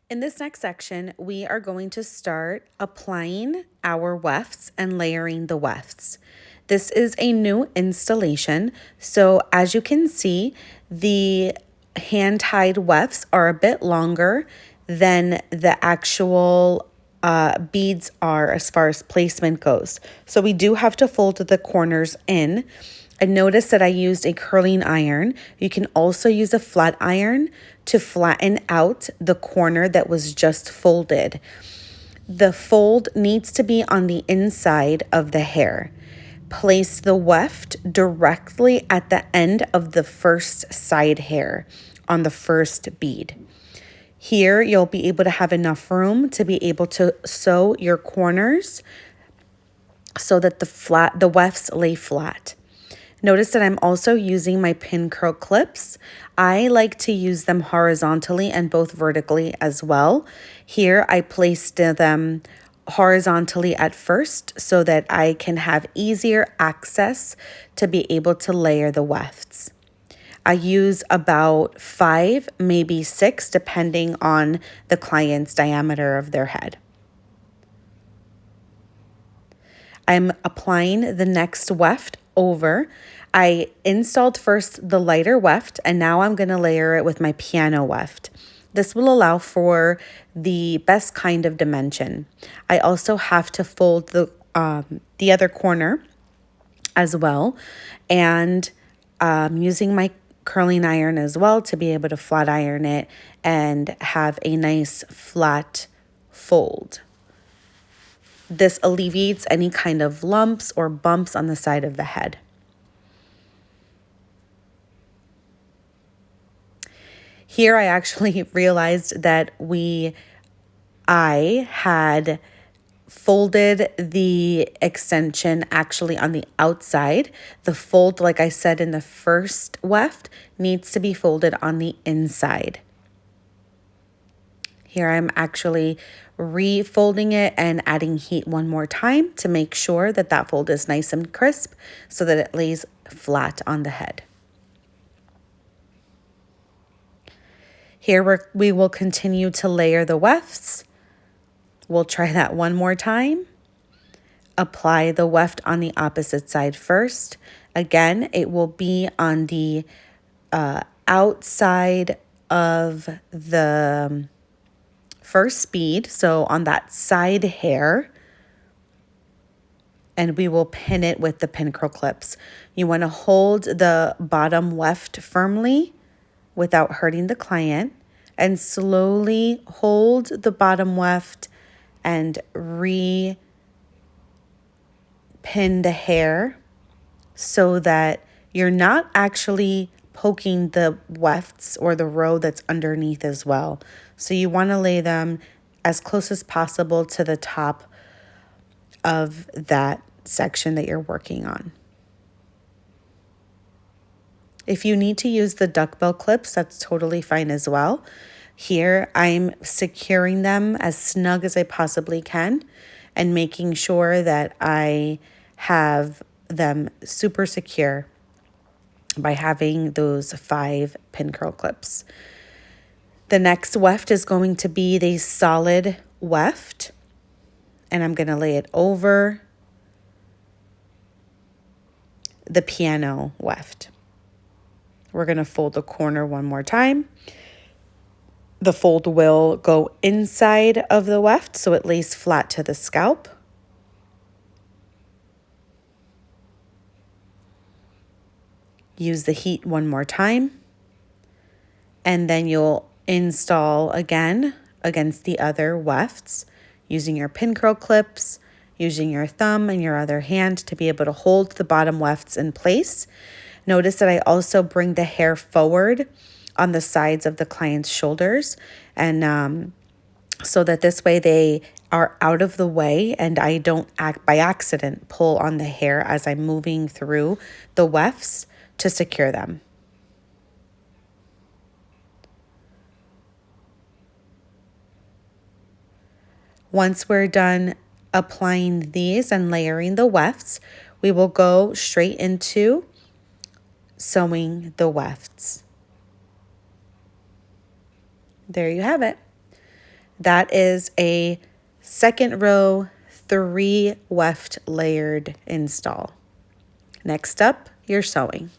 In this next section, we are going to start applying our wefts and layering the wefts. This is a new installation, so as you can see, the hand-tied wefts are a bit longer than the actual beads are as far as placement goes. So we do have to fold the corners in. And notice that I used a curling iron. You can also use a flat iron to flatten out the corner that was just folded. The fold needs to be on the inside of the hair. Place the weft directly at the end of the first side hair on the first bead. Here, you'll be able to have enough room to be able to sew your corners so that the wefts lay flat. Notice that I'm also using my pin curl clips. I like to use them horizontally and both vertically as well. Here I placed them horizontally at first so that I can have easier access to be able to layer the wefts. I use about 5, maybe 6, depending on the client's diameter of their head. I'm applying the next weft over. I installed first the lighter weft, and now I'm going to layer it with my piano weft. This will allow for the best kind of dimension. I also have to fold the other corner as well, and using my curling iron as well to be able to flat iron it and have a nice flat fold. This alleviates any kind of lumps or bumps on the side of the head. Here I actually realized that I had folded the extension actually on the outside. The fold, like I said in the first weft, needs to be folded on the inside. Here I'm actually refolding it and adding heat one more time to make sure that that fold is nice and crisp so that it lays flat on the head. Here we will continue to layer the wefts. We'll try that one more time. Apply the weft on the opposite side first. Again, it will be on the outside of the first bead, so on that side hair, and we will pin it with the pin curl clips. You want to hold the bottom weft firmly without hurting the client, and slowly hold the bottom weft and re-pin the hair so that you're not actually poking the wefts or the row that's underneath as well. So you want to lay them as close as possible to the top of that section that you're working on. If you need to use the duckbill clips, that's totally fine as well. Here, I'm securing them as snug as I possibly can and making sure that I have them super secure by having those 5 pin curl clips. The next weft is going to be the solid weft, and I'm going to lay it over the piano weft. We're going to fold the corner one more time. The fold will go inside of the weft so it lays flat to the scalp. Use the heat one more time, and then you'll install again against the other wefts using your pin curl clips, using your thumb and your other hand to be able to hold the bottom wefts in place. Notice that I also bring the hair forward on the sides of the client's shoulders, and so that this way they are out of the way and I don't by accident pull on the hair as I'm moving through the wefts to secure them. Once we're done applying these and layering the wefts, we will go straight into sewing the wefts. There you have it. That is a second row, 3 weft layered install. Next up, your sewing.